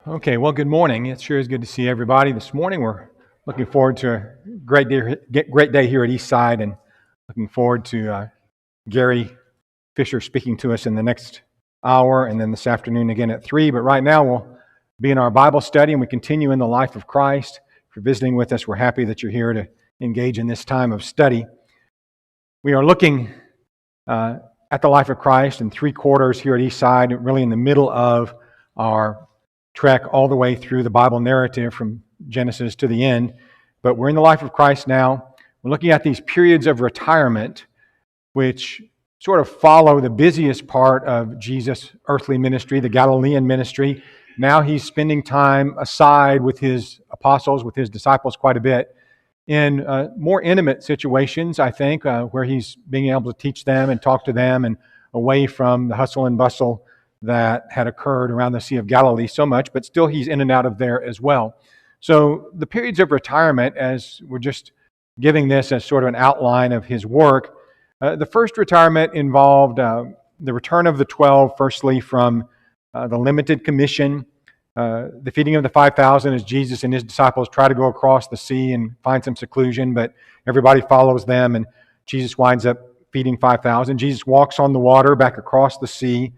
Okay, well, good morning. It sure is good to see everybody this morning. We're looking forward to a great day here at Eastside, and looking forward to Gary Fisher speaking to us in the next hour, and then this afternoon again at 3. But right now, we'll be in our Bible study, and we continue in the life of Christ. If you're visiting with us, we're happy that you're here to engage in this time of study. We are looking at the life of Christ in 3 quarters here at Eastside, really in the middle of our trek all the way through the Bible narrative from Genesis to the end. But we're in the life of Christ now. We're looking at these periods of retirement, which sort of follow the busiest part of Jesus' earthly ministry, the Galilean ministry. Now he's spending time aside with his apostles, with his disciples quite a bit, in more intimate situations, I think, where he's being able to teach them and talk to them and away from the hustle and bustle that had occurred around the Sea of Galilee so much, but still he's in and out of there as well. So the periods of retirement, as we're just giving this as sort of an outline of his work, the first retirement involved the return of the 12, firstly from the limited commission, the feeding of the 5,000 as Jesus and his disciples try to go across the sea and find some seclusion, but everybody follows them, and Jesus winds up feeding 5,000. Jesus walks on the water back across the sea.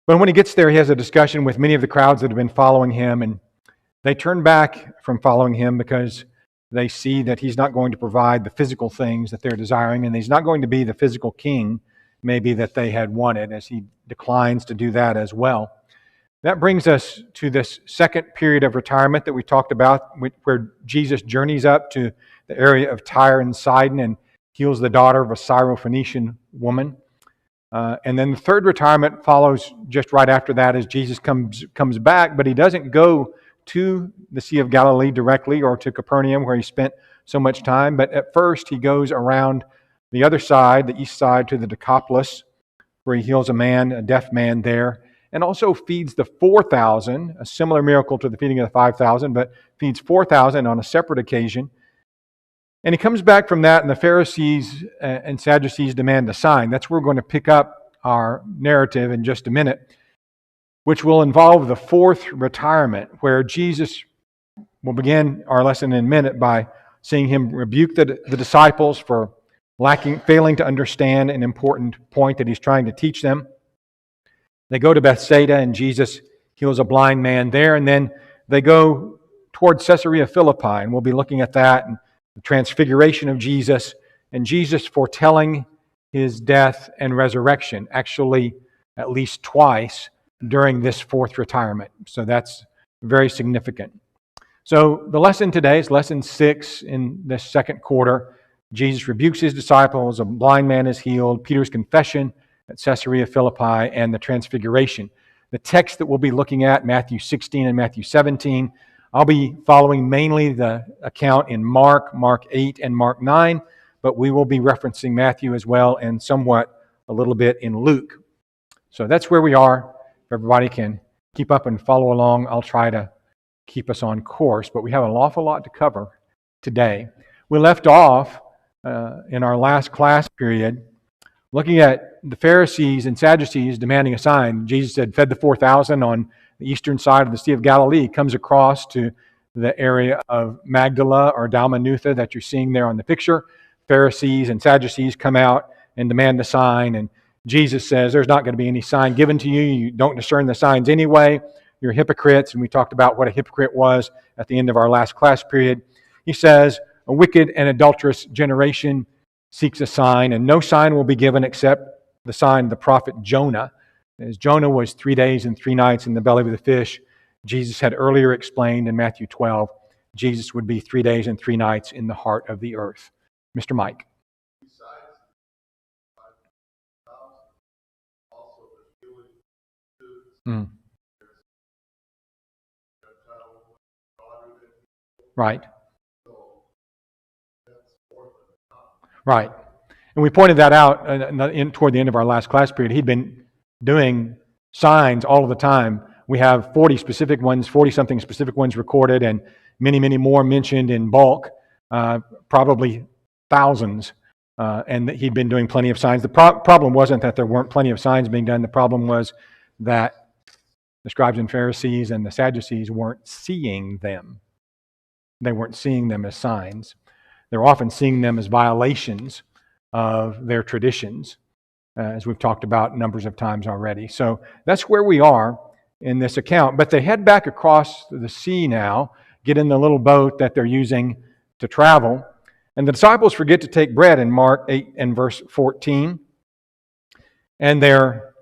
But when he gets there, he has a discussion with many of the crowds that have been following him, and they turn back from following him because they see that he's not going to provide the physical things that they're desiring, and he's not going to be the physical king, maybe, that they had wanted, as he declines to do that as well. That brings us to this second period of retirement that we talked about, where Jesus journeys up to the area of Tyre and Sidon and heals the daughter of a Syrophoenician woman. And then the third retirement follows just right after that as Jesus comes back, but he doesn't go to the Sea of Galilee directly or to Capernaum where he spent so much time, but at first he goes around the other side, the east side, to the Decapolis, where he heals a deaf man there, and also feeds the 4,000, a similar miracle to the feeding of the 5,000, but feeds 4,000 on a separate occasion. And he comes back from that, and the Pharisees and Sadducees demand a sign. That's where we're going to pick up our narrative in just a minute, which will involve the fourth retirement, where Jesus will begin our lesson in a minute by seeing him rebuke the disciples for failing to understand an important point that he's trying to teach them. They go to Bethsaida, and Jesus heals a blind man there, and then they go toward Caesarea Philippi, and we'll be looking at that, and the transfiguration of Jesus, and Jesus foretelling his death and resurrection, actually at least twice during this fourth retirement. So that's very significant. So the lesson today is lesson 6 in this second quarter. Jesus rebukes his disciples, a blind man is healed, Peter's confession at Caesarea Philippi, and the transfiguration. The text that we'll be looking at, Matthew 16 and Matthew 17, I'll be following mainly the account in Mark 8, and Mark 9, but we will be referencing Matthew as well and somewhat a little bit in Luke. So that's where we are. If everybody can keep up and follow along, I'll try to keep us on course, but we have an awful lot to cover today. We left off in our last class period looking at the Pharisees and Sadducees demanding a sign. Jesus had fed the 4,000 on the eastern side of the Sea of Galilee. He comes across to the area of Magdala or Dalmanutha that you're seeing there on the picture. Pharisees and Sadducees come out and demand a sign, and Jesus says, there's not going to be any sign given to you. You don't discern the signs anyway. You're hypocrites, and we talked about what a hypocrite was at the end of our last class period. He says, a wicked and adulterous generation seeks a sign, and no sign will be given except the sign of the prophet Jonah. As Jonah was 3 days and 3 nights in the belly of the fish, Jesus had earlier explained in Matthew 12, Jesus would be 3 days and 3 nights in the heart of the earth. Mr. Mike. Right. Right. And we pointed that out toward the end of our last class period. He'd been doing signs all of the time. We have 40-something specific ones recorded, and many, many more mentioned in bulk, probably thousands. And he'd been doing plenty of signs. The problem wasn't that there weren't plenty of signs being done. The problem was that The scribes and Pharisees and the Sadducees weren't seeing them. They weren't seeing them as signs. They're often seeing them as violations of their traditions, as we've talked about numbers of times already. So that's where we are in this account. But they head back across the sea now, get in the little boat that they're using to travel. And the disciples forget to take bread in Mark 8 and verse 14. And they're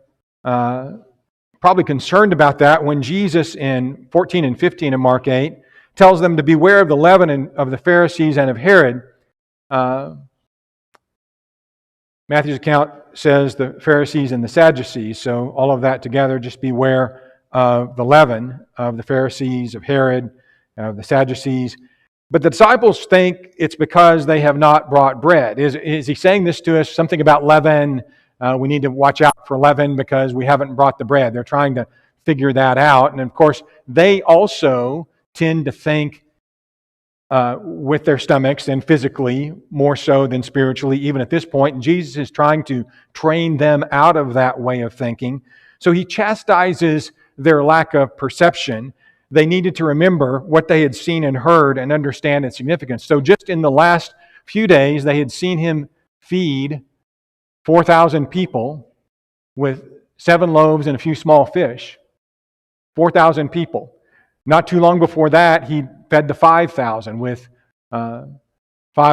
probably concerned about that when Jesus in 14 and 15 of Mark 8 tells them to beware of the leaven of the Pharisees and of Herod. Matthew's account says the Pharisees and the Sadducees, so all of that together, just beware of the leaven of the Pharisees, of Herod, of the Sadducees. But the disciples think it's because they have not brought bread. Is he saying this to us, something about leaven? We need to watch out for leaven because we haven't brought the bread. They're trying to figure that out. And of course, they also tend to think with their stomachs and physically more so than spiritually, even at this point. And Jesus is trying to train them out of that way of thinking. So he chastises their lack of perception. They needed to remember what they had seen and heard and understand its significance. So just in the last few days, they had seen him feed 4,000 people with 7 loaves and a few small fish. 4,000 people. Not too long before that, he fed the 5,000 with 5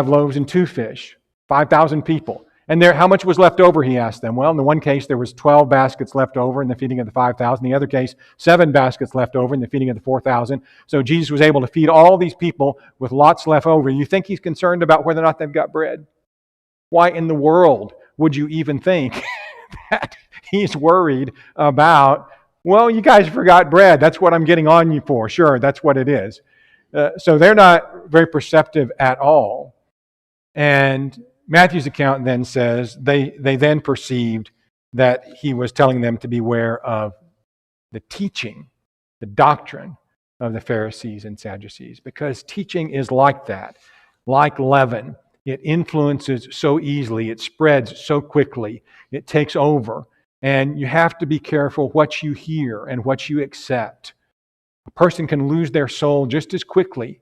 loaves and 2 fish. 5,000 people. And there, how much was left over, he asked them. Well, in the one case, there was 12 baskets left over in the feeding of the 5,000. In the other case, 7 baskets left over in the feeding of the 4,000. So Jesus was able to feed all these people with lots left over. You think he's concerned about whether or not they've got bread? Why in the world would you even think that he's worried about, well, you guys forgot bread. That's what I'm getting on you for. Sure, that's what it is. So they're not very perceptive at all. And Matthew's account then says they then perceived that he was telling them to beware of the teaching, the doctrine of the Pharisees and Sadducees, because teaching is like that, like leaven. It influences so easily, it spreads so quickly, it takes over, and you have to be careful what you hear and what you accept. A person can lose their soul just as quickly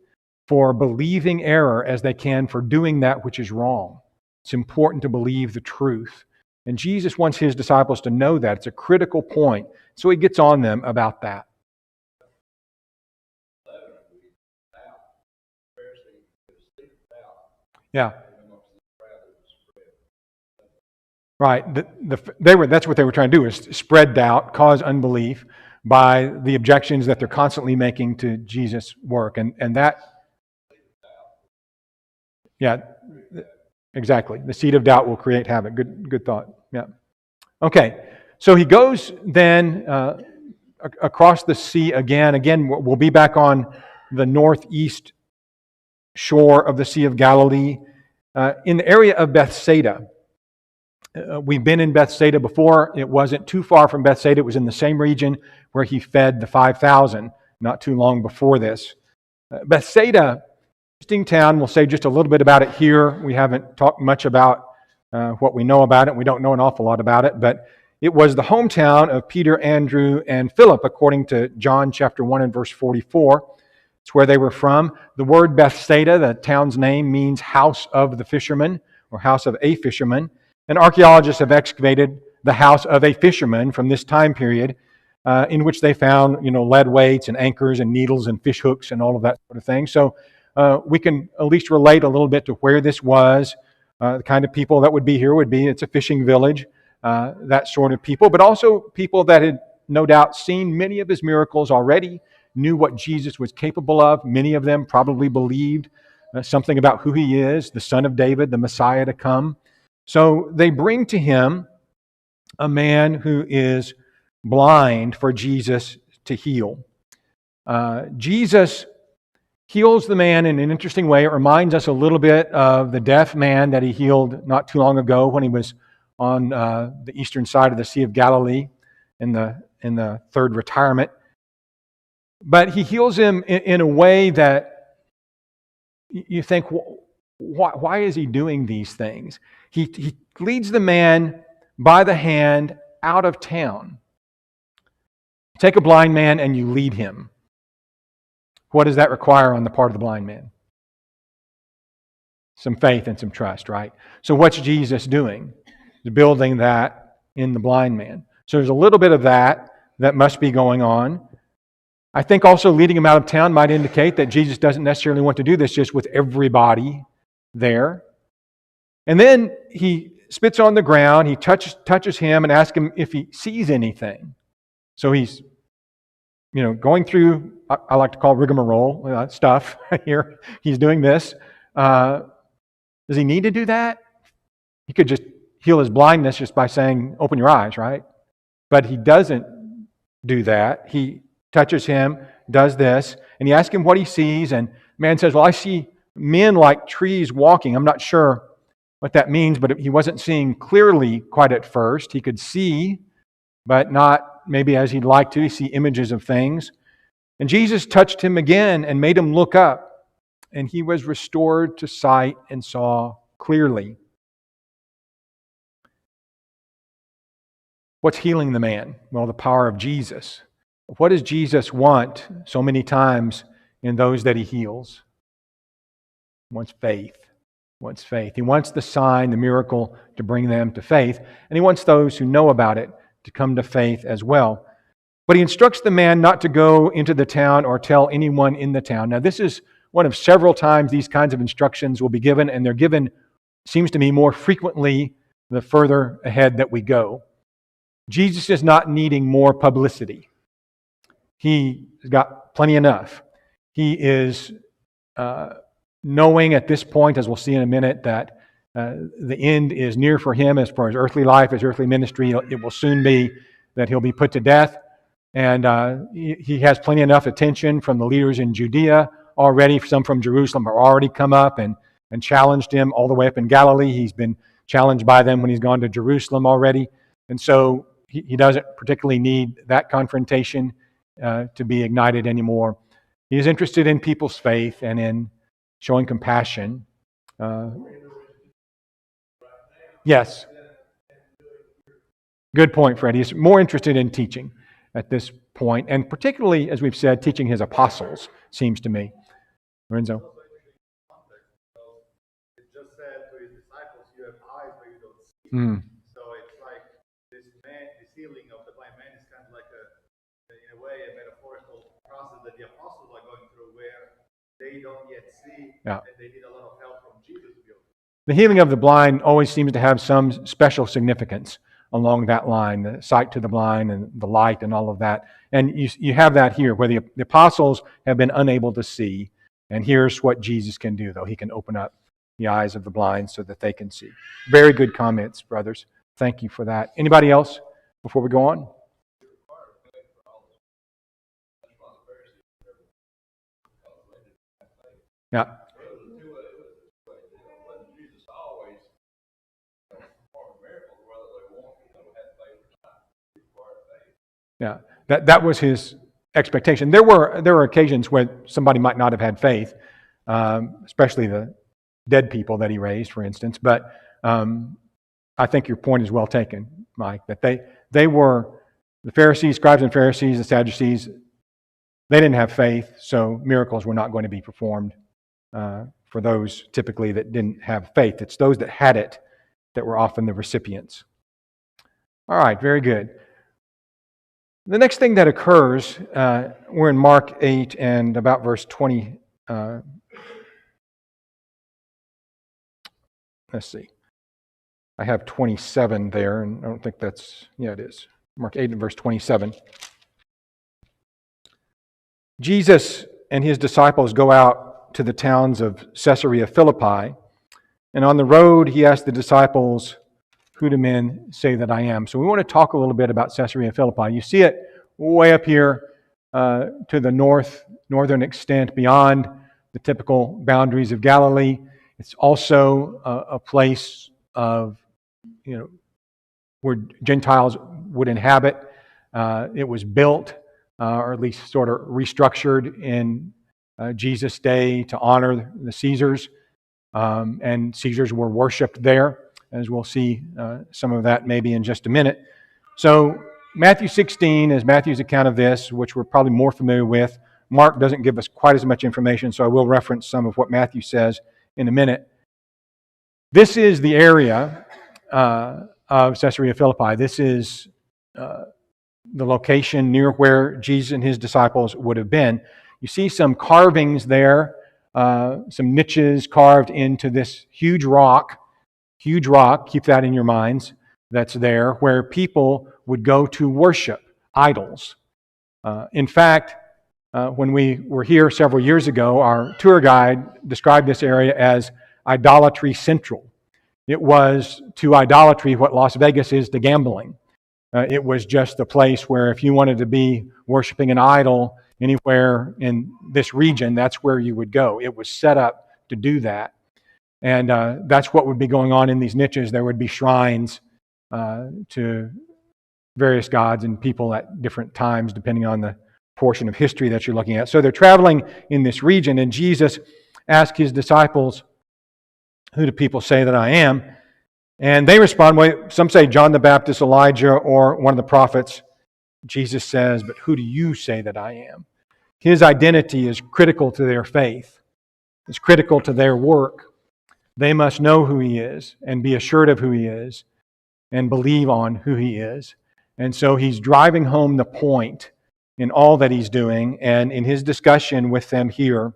for believing error as they can for doing that which is wrong. It's important to believe the truth. And Jesus wants his disciples to know that. It's a critical point. So he gets on them about that. Yeah. Right. That's what they were trying to do, is spread doubt, cause unbelief by the objections that they're constantly making to Jesus' work. And that, yeah, exactly. The seed of doubt will create havoc. Good thought. Yeah. Okay. So he goes then across the sea again. Again, we'll be back on the northeast shore of the Sea of Galilee, in the area of Bethsaida. We've been in Bethsaida before. It wasn't too far from Bethsaida. It was in the same region where he fed the 5,000 not too long before this. Bethsaida, interesting town. We'll say just a little bit about it here. We haven't talked much about what we know about it. We don't know an awful lot about it, but it was the hometown of Peter, Andrew, and Philip, according to John chapter 1 and verse 44. It's where they were from. The word Bethsaida, the town's name, means house of the fisherman or house of a fisherman. And archaeologists have excavated the house of a fisherman from this time period, in which they found, lead weights and anchors and needles and fish hooks and all of that sort of thing. So we can at least relate a little bit to where this was. The kind of people that would be here would be, it's a fishing village, that sort of people, but also people that had no doubt seen many of his miracles already, knew what Jesus was capable of. Many of them probably believed something about who he is, the Son of David, the Messiah to come. So they bring to him a man who is blind for Jesus to heal. Jesus heals the man in an interesting way. It reminds us a little bit of the deaf man that he healed not too long ago when he was on the eastern side of the Sea of Galilee in the third retirement. But he heals him in a way that you think, why is he doing these things? He leads the man by the hand out of town. take a blind man and you lead him. What does that require on the part of the blind man? Some faith and some trust, right? So what's Jesus doing? He's building that in the blind man. So there's a little bit of that must be going on. I think also leading him out of town might indicate that Jesus doesn't necessarily want to do this just with everybody there. And then he spits on the ground, he touches him and asks him if he sees anything. So he's, going through, I like to call rigmarole stuff here. He's doing this. Does he need to do that? He could just heal his blindness just by saying, open your eyes, right? But he doesn't do that. He touches him, does this, and he asks him what he sees, and the man says, well, I see men like trees walking. I'm not sure what that means, but he wasn't seeing clearly quite at first. He could see, but not maybe as he'd like to. He see images of things. And Jesus touched him again and made him look up, and he was restored to sight and saw clearly. What's healing the man? Well, the power of Jesus. What does Jesus want so many times in those that he heals? He wants faith. He wants faith. He wants the sign, the miracle, to bring them to faith. And he wants those who know about it to come to faith as well. But he instructs the man not to go into the town or tell anyone in the town. Now, this is one of several times these kinds of instructions will be given, and they're given, seems to me, more frequently the further ahead that we go. Jesus is not needing more publicity. He's got plenty enough. He is knowing at this point, as we'll see in a minute, that the end is near for him as far as earthly life, his earthly ministry. It will soon be that he'll be put to death. And he has plenty enough attention from the leaders in Judea already. Some from Jerusalem have already come up and challenged him all the way up in Galilee. He's been challenged by them when he's gone to Jerusalem already. And so he doesn't particularly need that confrontation to be ignited anymore. He is interested in people's faith and in showing compassion. Yes. Good point, Fred. He's more interested in teaching at this point, and particularly, as we've said, teaching his apostles, seems to me. Lorenzo? It just said to his disciples, you have eyes, but you don't see. So it's like this healing of the blind man is kind of like in a way, a metaphorical process that the apostles are going through where they don't yet see, and they need a lot of help from Jesus to be able to. The healing of the blind always seems to have some special significance along that line, the sight to the blind and the light and all of that. And you have that here, where the apostles have been unable to see. And here's what Jesus can do, though. He can open up the eyes of the blind so that they can see. Very good comments, brothers. Thank you for that. Anybody else before we go on? Yeah. Yeah, that was his expectation. There were occasions where somebody might not have had faith, especially the dead people that he raised, for instance. But I think your point is well taken, Mike, that they were, the Pharisees, scribes and Pharisees, the Sadducees, they didn't have faith, so miracles were not going to be performed for those typically that didn't have faith. It's those that had it that were often the recipients. All right, very good. The next thing that occurs, we're in Mark 8 and about verse 20. Let's see. I have 27 there, and I don't think that's, yeah, it is. Mark 8 and verse 27. Jesus and his disciples go out to the towns of Caesarea Philippi, and on the road he asked the disciples, who do men say that I am? So we want to talk a little bit about Caesarea Philippi. You see it way up here to the northern extent beyond the typical boundaries of Galilee. It's also a place of, where Gentiles would inhabit. It was built, or at least sort of restructured in Jesus' day to honor the Caesars, and Caesars were worshipped there, as we'll see some of that maybe in just a minute. So Matthew 16 is Matthew's account of this, which we're probably more familiar with. Mark doesn't give us quite as much information, so I will reference some of what Matthew says in a minute. This is the area of Caesarea Philippi. This is the location near where Jesus and his disciples would have been. You see some carvings there, some niches carved into this huge rock, keep that in your minds, that's there, where people would go to worship idols. In fact, when we were here several years ago, our tour guide described this area as idolatry central. It was to idolatry what Las Vegas is to gambling. It was just the place where if you wanted to be worshiping an idol anywhere in this region, that's where you would go. It was set up to do that. And that's what would be going on in these niches. There would be shrines to various gods and people at different times, depending on the portion of history that you're looking at. So they're traveling in this region, and Jesus asked his disciples, "Who do people say that I am?" And they respond, well, some say John the Baptist, Elijah, or one of the prophets. Jesus says, "But who do you say that I am?" His identity is critical to their faith. It's critical to their work. They must know who he is and be assured of who he is and believe on who he is. And so he's driving home the point in all that he's doing, and in his discussion with them here.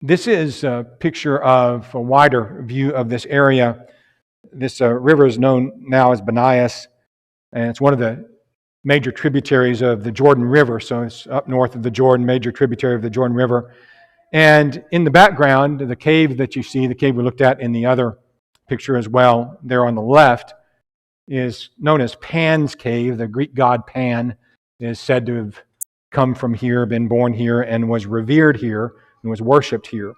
This is a picture of a wider view of this area. This river is known now as Banias, and it's one of the major tributaries of the Jordan River. So it's up north of the Jordan, major tributary of the Jordan River. And in the background, the cave that you see, the cave we looked at in the other picture as well, there on the left, is known as Pan's Cave. The Greek god Pan is said to have come from here, been born here, and was revered here, and was worshipped here.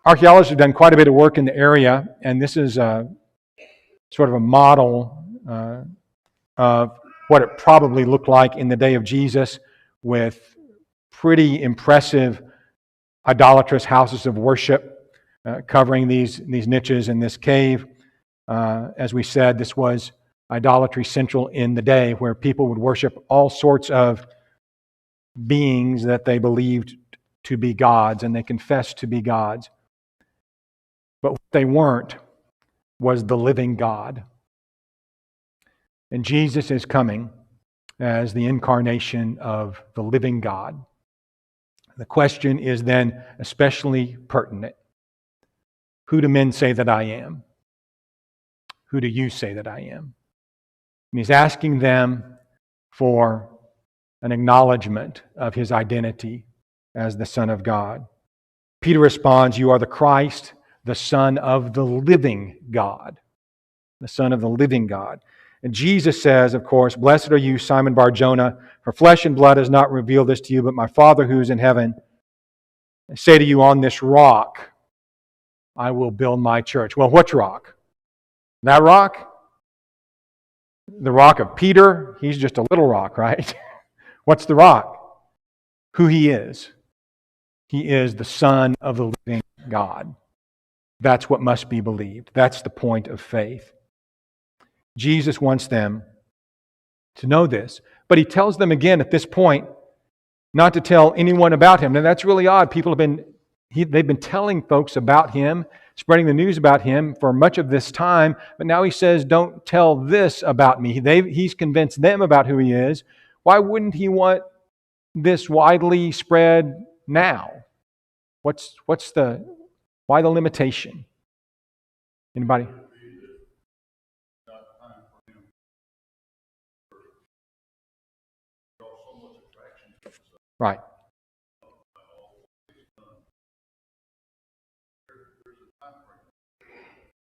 Archaeologists have done quite a bit of work in the area, and this is sort of a model of what it probably looked like in the day of Jesus, with pretty impressive idolatrous houses of worship covering these niches in this cave. As we said, this was idolatry central in the day, where people would worship all sorts of beings that they believed to be gods, and they confessed to be gods. But what they weren't was the living God. And Jesus is coming as the incarnation of the living God. The question is then especially pertinent. Who do men say that I am? Who do you say that I am? And he's asking them for an acknowledgement of his identity as the Son of God. Peter responds, "You are the Christ, the Son of the living God." The Son of the living God. And Jesus says, of course, "Blessed are you, Simon Bar-Jonah, for flesh and blood has not revealed this to you, but my Father who is in heaven. I say to you, on this rock I will build my church." Well, which rock? That rock? The rock of Peter? He's just a little rock, right? What's the rock? Who he is. He is the Son of the living God. That's what must be believed. That's the point of faith. Jesus wants them to know this. But he tells them again at this point not to tell anyone about him. Now that's really odd. They've been telling folks about him, spreading the news about him for much of this time. But now he says, don't tell this about me. He's convinced them about who he is. Why wouldn't he want this widely spread now? Why the limitation? Anybody? Right.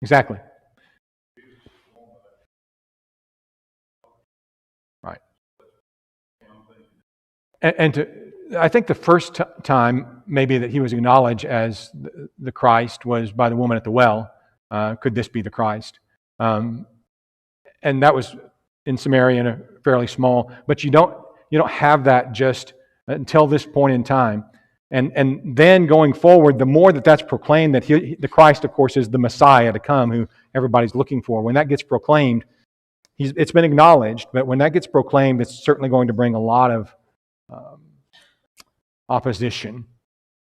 Exactly. Right. I think the first time maybe that he was acknowledged as the Christ was by the woman at the well. Could this be the Christ? And that was in Samaria, in a fairly small. But you don't have that just until this point in time. And then going forward, the more that's proclaimed that the Christ, of course, is the Messiah to come, who everybody's looking for. When that gets proclaimed, it's been acknowledged, but when that gets proclaimed, it's certainly going to bring a lot of opposition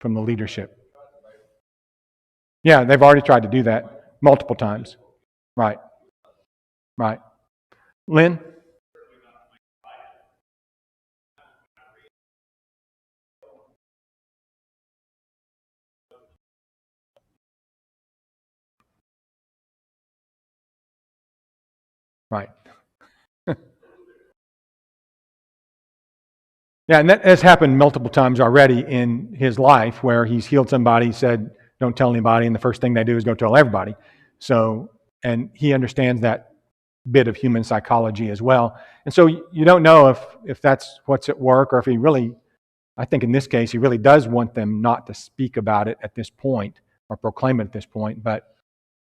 from the leadership. Yeah, they've already tried to do that multiple times. Right. Right. Lynn? Right. Yeah, and that has happened multiple times already in his life where he's healed somebody, said, don't tell anybody, and the first thing they do is go tell everybody. So, and he understands that bit of human psychology as well. And so you don't know if that's what's at work or if he really, I think in this case, he really does want them not to speak about it at this point or proclaim it at this point, but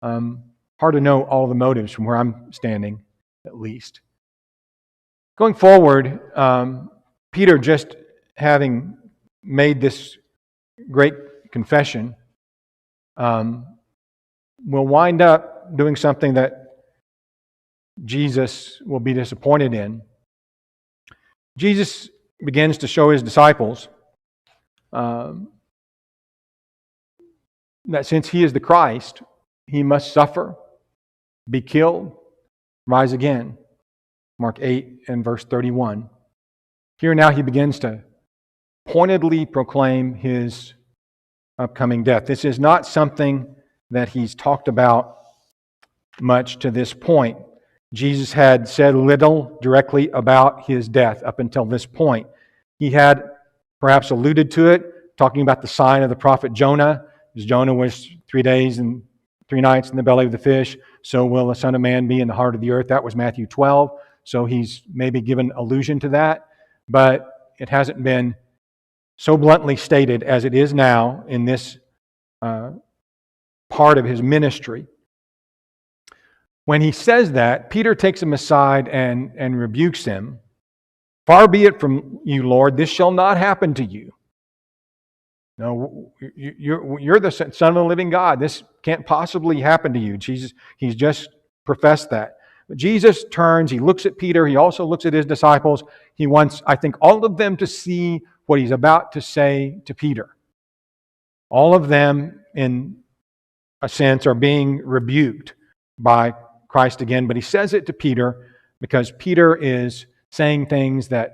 hard to know all the motives from where I'm standing, at least. Going forward, Peter, just having made this great confession, will wind up doing something that Jesus will be disappointed in. Jesus begins to show his disciples that since he is the Christ, he must suffer, be killed, rise again. Mark 8 and verse 31. Here now he begins to pointedly proclaim his upcoming death. This is not something that he's talked about much to this point. Jesus had said little directly about his death up until this point. He had perhaps alluded to it, talking about the sign of the prophet Jonah. As Jonah was 3 days and 3 nights in the belly of the fish, so will the Son of Man be in the heart of the earth. That was Matthew 12. So he's maybe given allusion to that, but it hasn't been so bluntly stated as it is now in this part of his ministry. When he says that, Peter takes him aside and rebukes him. Far be it from you, Lord, this shall not happen to you. No, you're the Son of the living God. This can't possibly happen to you. Jesus, he's just professed that. But Jesus turns, he looks at Peter, he also looks at his disciples. He wants, I think, all of them to see what he's about to say to Peter. All of them, in a sense, are being rebuked by Christ again, but he says it to Peter because Peter is saying things that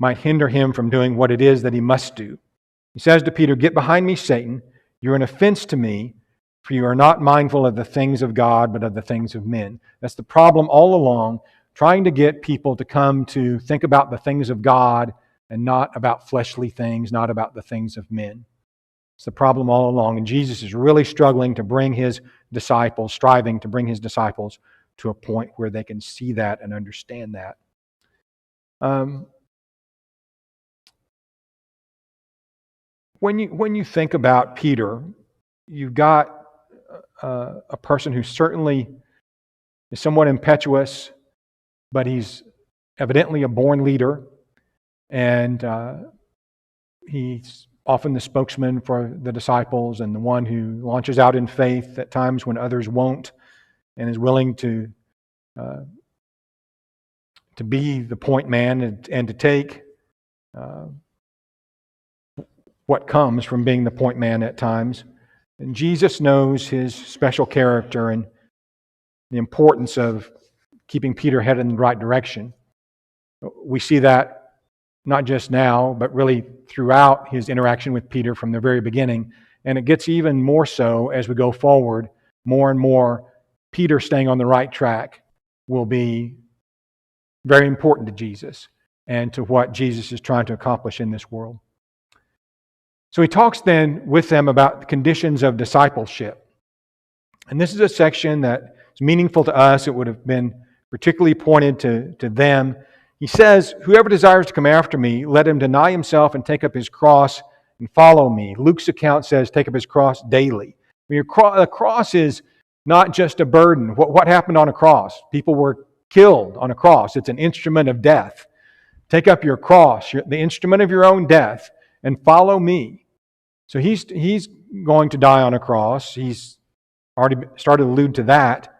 might hinder him from doing what it is that he must do. He says to Peter, "Get behind me, Satan. You're an offense to me, for you are not mindful of the things of God, but of the things of men." That's the problem all along, trying to get people to come to think about the things of God and not about fleshly things, not about the things of men. It's the problem all along. And Jesus is really struggling to bring his disciples, striving to bring his disciples to a point where they can see that and understand that. When you think about Peter, you've got a person who certainly is somewhat impetuous, but he's evidently a born leader, and he's often the spokesman for the disciples and the one who launches out in faith at times when others won't, and is willing to be the point man and to take what comes from being the point man at times. And Jesus knows his special character and the importance of keeping Peter headed in the right direction. We see that not just now, but really throughout his interaction with Peter from the very beginning. And it gets even more so as we go forward. More and more, Peter staying on the right track will be very important to Jesus and to what Jesus is trying to accomplish in this world. So he talks then with them about the conditions of discipleship. And this is a section that is meaningful to us. It would have been particularly pointed to them. He says, "Whoever desires to come after me, let him deny himself and take up his cross and follow me." Luke's account says, take up his cross daily. The cross is not just a burden. What happened on a cross? People were killed on a cross. It's an instrument of death. Take up your cross, the instrument of your own death, and follow me. So he's going to die on a cross. He's Already started to allude to that.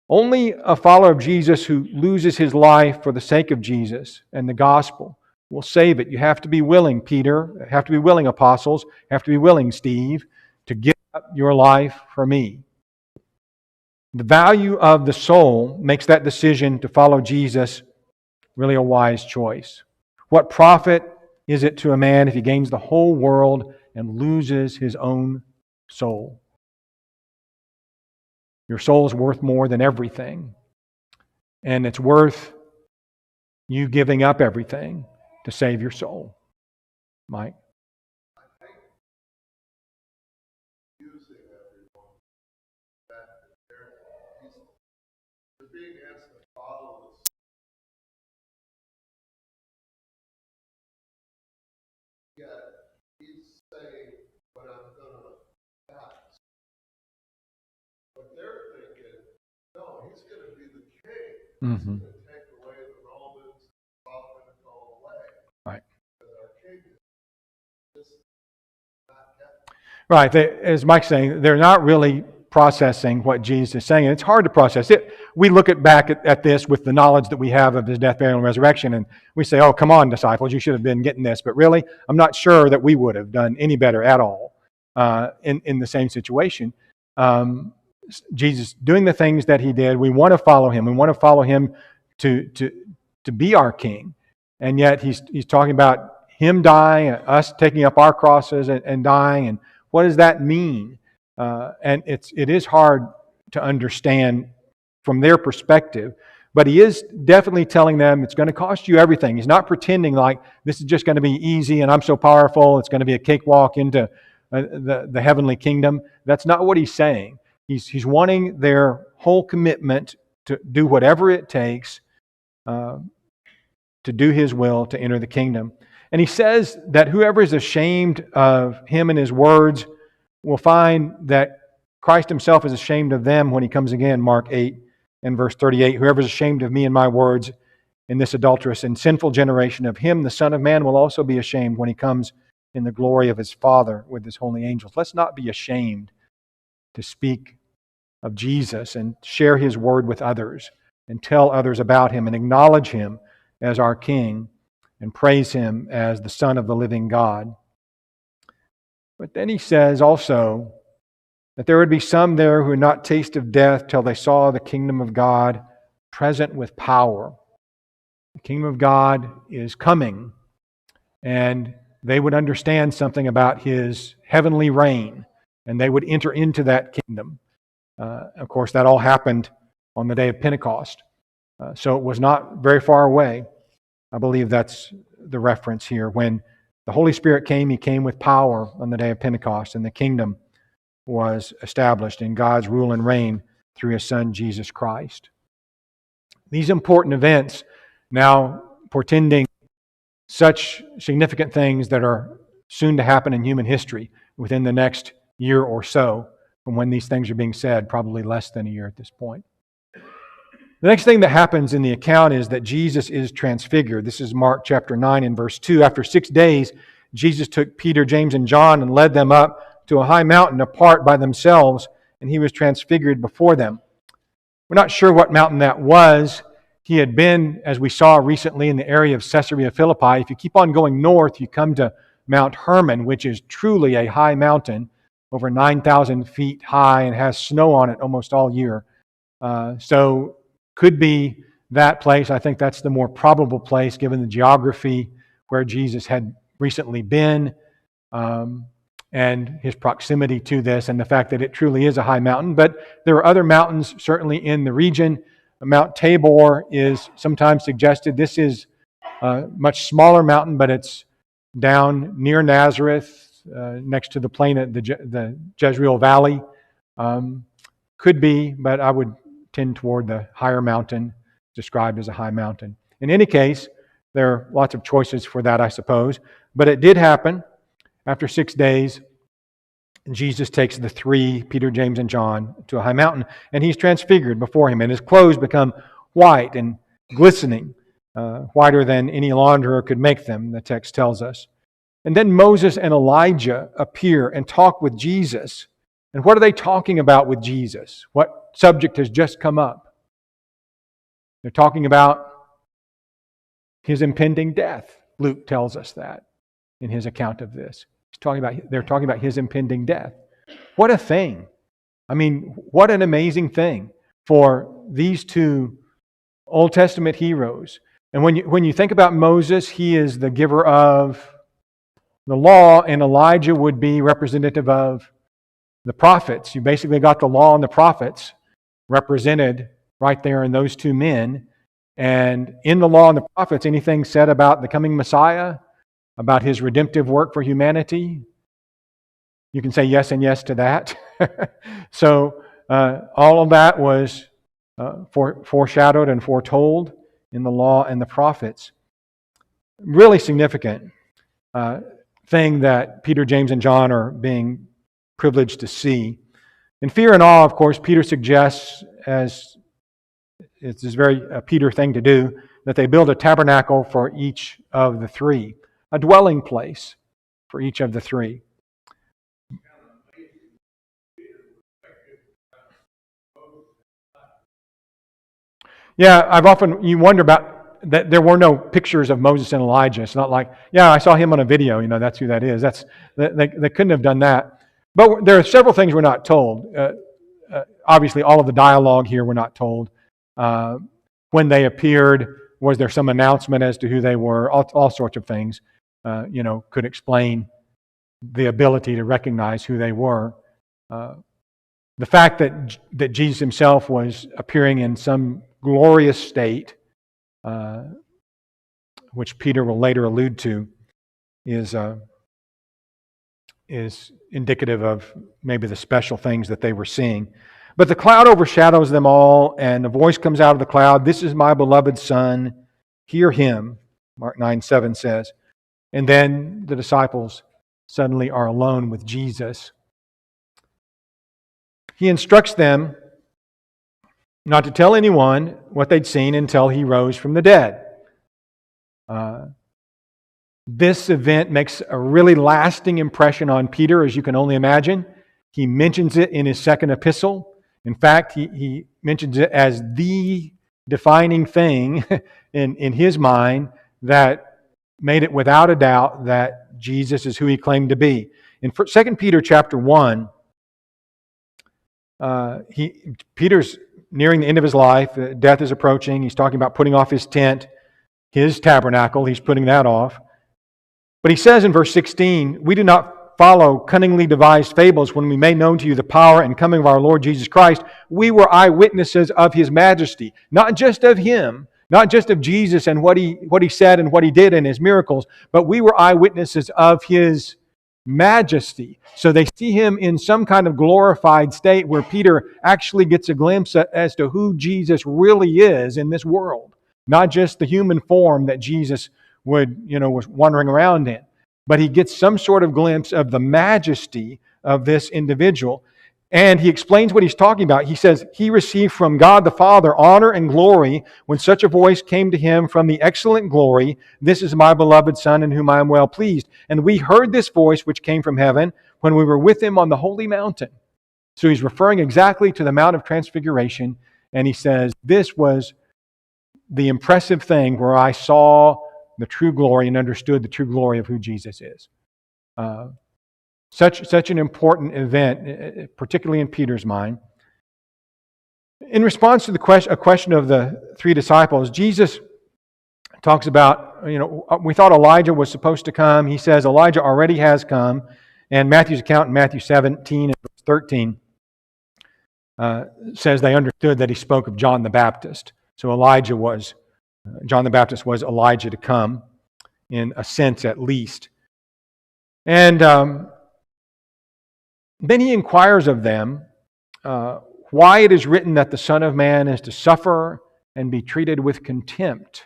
Only a follower of Jesus who loses his life for the sake of Jesus and the gospel will save it. You have to be willing, Peter. You have to be willing, apostles. You have to be willing, Steve, to give up your life for me. The value of the soul makes that decision to follow Jesus really a wise choice. What profit is it to a man if he gains the whole world and loses his own soul? Your soul is worth more than everything. And it's worth you giving up everything to save your soul. Mike? Using everyone that they're being asked to follow this. Yet he's saying, but I'm gonna pass. But they're thinking, no, he's gonna be the king. He's gonna take away the Romans, soften it all away. Right. Because our king is just not kept. Right. As Mike's saying, they're not really processing what Jesus is saying. And it's hard to process it. We look back at this with the knowledge that we have of his death, burial, and resurrection, and we say, oh, come on, disciples, you should have been getting this. But really, I'm not sure that we would have done any better at all in the same situation. Jesus doing the things that he did, we want to follow him. We want to follow him to be our king. And yet he's talking about him dying, us taking up our crosses and dying. And what does that mean? And it is hard to understand from their perspective. But he is definitely telling them it's going to cost you everything. He's not pretending like this is just going to be easy and I'm so powerful, it's going to be a cakewalk into the heavenly kingdom. That's not what he's saying. He's wanting their whole commitment to do whatever it takes to do his will, to enter the kingdom. And he says that whoever is ashamed of him and his words will find that Christ himself is ashamed of them when he comes again, Mark 8 and verse 38. Whoever is ashamed of me and my words in this adulterous and sinful generation, of him the Son of Man will also be ashamed when he comes in the glory of his Father with his holy angels. Let's not be ashamed to speak of Jesus and share his word with others and tell others about him and acknowledge him as our King and praise him as the Son of the living God. But then he says also that there would be some there who would not taste of death till they saw the kingdom of God present with power. The kingdom of God is coming, and they would understand something about his heavenly reign, and they would enter into that kingdom. Of course, that all happened on the day of Pentecost. So it was not very far away. I believe that's the reference here. When the Holy Spirit came, he came with power on the day of Pentecost, and the kingdom was established in God's rule and reign through his Son, Jesus Christ. These important events now portending such significant things that are soon to happen in human history within the next year or so from when these things are being said, probably less than a year at this point. The next thing that happens in the account is that Jesus is transfigured. This is Mark chapter 9 and verse 2. After 6 days, Jesus took Peter, James, and John and led them up to a high mountain apart by themselves, and he was transfigured before them. We're not sure what mountain that was. He had been, as we saw recently, in the area of Caesarea Philippi. If you keep on going north, you come to Mount Hermon, which is truly a high mountain, over 9,000 feet high, and has snow on it almost all year. So could be that place. I think that's the more probable place given the geography where Jesus had recently been and his proximity to this and the fact that it truly is a high mountain. But there are other mountains certainly in the region. Mount Tabor is sometimes suggested. This is a much smaller mountain, but it's down near Nazareth, next to the plain of the Jezreel Valley. Could be, but I would tend toward the higher mountain, described as a high mountain. In any case, there are lots of choices for that, I suppose. But it did happen. After 6 days, Jesus takes the three, Peter, James, and John, to a high mountain, and he's transfigured before him, and his clothes become white and glistening, whiter than any launderer could make them, the text tells us. And then Moses and Elijah appear and talk with Jesus And what are they talking about with Jesus? What subject has just come up? They're talking about his impending death. Luke tells us that in his account of this. They're talking about his impending death. What a thing. I mean, what an amazing thing for these two Old Testament heroes. And when you think about Moses, he is the giver of the law, and Elijah would be representative of the prophets. You basically got the law and the prophets represented right there in those two men. And in the law and the prophets, anything said about the coming Messiah, about his redemptive work for humanity, you can say yes and yes to that. So all of that was foreshadowed and foretold in the law and the prophets. Really significant thing that Peter, James, and John are being privileged to see. In fear and awe, of course, Peter suggests, as it's this very Peter thing to do, that they build a tabernacle for each of the three, a dwelling place for each of the three. Yeah, you wonder about that. There were no pictures of Moses and Elijah. It's not like, yeah, I saw him on a video. That's who that is. They couldn't have done that. But there are several things we're not told. Obviously, all of the dialogue here we're not told. When they appeared, was there some announcement as to who they were? All sorts of things, could explain the ability to recognize who they were. The fact that Jesus himself was appearing in some glorious state, which Peter will later allude to, is indicative of maybe the special things that they were seeing. But the cloud overshadows them all, and a voice comes out of the cloud, "This is my beloved Son, hear him," Mark 9:7 says. And then the disciples suddenly are alone with Jesus. He instructs them not to tell anyone what they'd seen until he rose from the dead. This event makes a really lasting impression on Peter, as you can only imagine. He mentions it in his second epistle. In fact, he mentions it as the defining thing in his mind that made it without a doubt that Jesus is who he claimed to be. In 2 Peter chapter 1, Peter's nearing the end of his life. Death is approaching. He's talking about putting off his tent, his tabernacle. He's putting that off. But he says in verse 16, "We do not follow cunningly devised fables when we made known to you the power and coming of our Lord Jesus Christ. We were eyewitnesses of His majesty." Not just of Him, not just of Jesus and what he said and what He did and His miracles, but we were eyewitnesses of His majesty. So they see Him in some kind of glorified state where Peter actually gets a glimpse as to who Jesus really is in this world. Not just the human form that Jesus was wandering around in. But he gets some sort of glimpse of the majesty of this individual. And he explains what he's talking about. He says, "He received from God the Father honor and glory when such a voice came to him from the excellent glory, 'This is my beloved Son in whom I am well pleased.' And we heard this voice which came from heaven when we were with him on the holy mountain." So he's referring exactly to the Mount of Transfiguration. And he says, this was the impressive thing where I saw the true glory and understood the true glory of who Jesus is. Such an important event, particularly in Peter's mind. In response to a question of the three disciples, Jesus talks about, we thought Elijah was supposed to come. He says Elijah already has come. And Matthew's account in Matthew 17 and verse 13 says they understood that he spoke of John the Baptist. So John the Baptist was Elijah to come, in a sense at least. And then he inquires of them why it is written that the Son of Man is to suffer and be treated with contempt.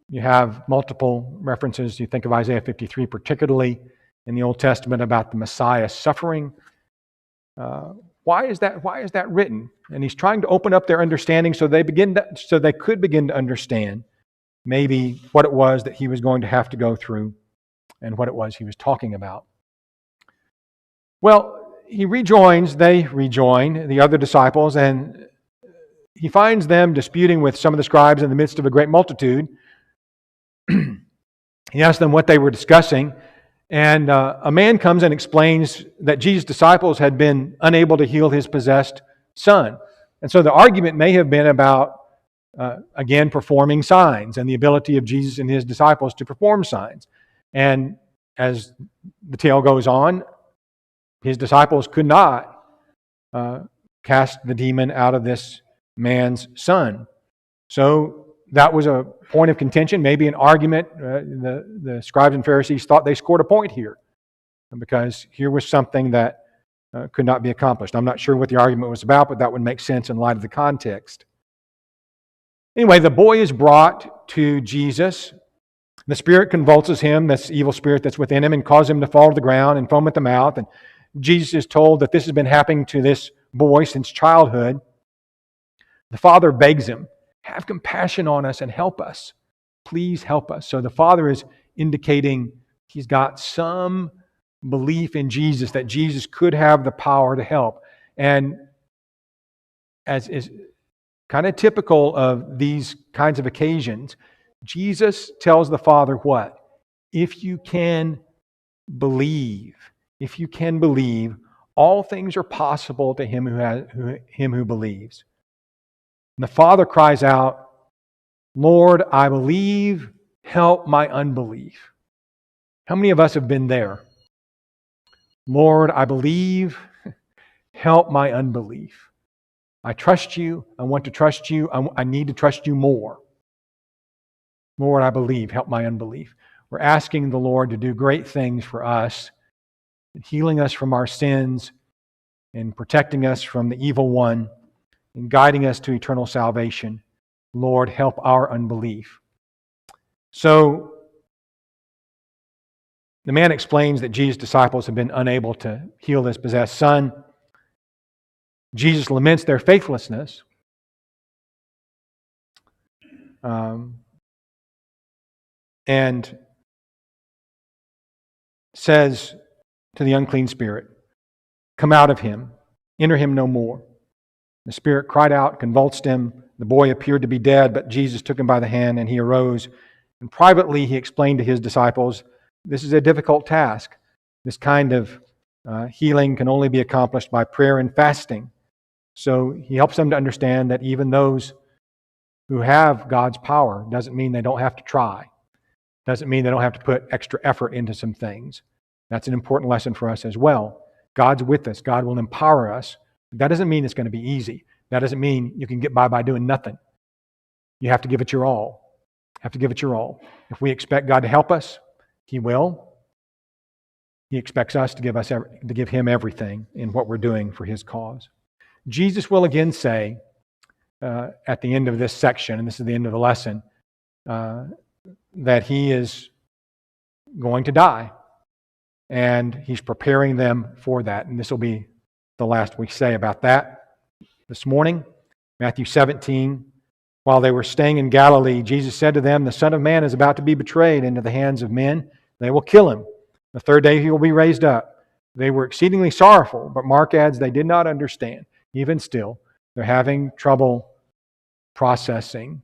You have multiple references. You think of Isaiah 53, particularly in the Old Testament, about the Messiah suffering. Why is that written? And he's trying to open up their understanding so they could begin to understand maybe what it was that he was going to have to go through and what it was he was talking about. Well, they rejoin the other disciples, and he finds them disputing with some of the scribes in the midst of a great multitude. He asks them what they were discussing, and a man comes and explains that Jesus' disciples had been unable to heal his possessed son. And so the argument may have been about, again, performing signs and the ability of Jesus and his disciples to perform signs. And as the tale goes on, his disciples could not cast the demon out of this man's son. So that was a point of contention, maybe an argument. The scribes and Pharisees thought they scored a point here because here was something that could not be accomplished. I'm not sure what the argument was about, but that would make sense in light of the context. Anyway, the boy is brought to Jesus. The spirit convulses him, this evil spirit that's within him, and causes him to fall to the ground and foam at the mouth. And Jesus is told that this has been happening to this boy since childhood. The father begs him, have compassion on us and help us. Please help us. So the father is indicating he's got some belief in Jesus, that Jesus could have the power to help. And as is kind of typical of these kinds of occasions, Jesus tells the father what? If you can believe, all things are possible to him who believes. And the father cries out, Lord, I believe, help my unbelief. How many of us have been there? Lord, I believe, help my unbelief. I trust you. I want to trust you. I need to trust you more. Lord, I believe, help my unbelief. We're asking the Lord to do great things for us, healing us from our sins and protecting us from the evil one and guiding us to eternal salvation. Lord, help our unbelief. So, the man explains that Jesus' disciples have been unable to heal this possessed son. Jesus laments their faithlessness. And says to the unclean spirit, come out of him, enter him no more. The spirit cried out, convulsed him. The boy appeared to be dead, but Jesus took him by the hand and he arose. And privately he explained to his disciples, this is a difficult task. This kind of healing can only be accomplished by prayer and fasting. So he helps them to understand that even those who have God's power doesn't mean they don't have to try. Doesn't mean they don't have to put extra effort into some things. That's an important lesson for us as well. God's with us. God will empower us. That doesn't mean it's going to be easy. That doesn't mean you can get by doing nothing. You have to give it your all. Have to give it your all. If we expect God to help us, He will. He expects us to give Him everything in what we're doing for His cause. Jesus will again say at the end of this section, and this is the end of the lesson, that He is going to die. And He's preparing them for that. And this will be the last we say about that this morning. Matthew 17. While they were staying in Galilee, Jesus said to them, the Son of Man is about to be betrayed into the hands of men. They will kill Him. The third day He will be raised up. They were exceedingly sorrowful, but Mark adds they did not understand. Even still, they're having trouble processing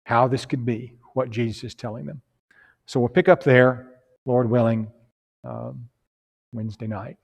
how this could be, what Jesus is telling them. So we'll pick up there, Lord willing, Wednesday night.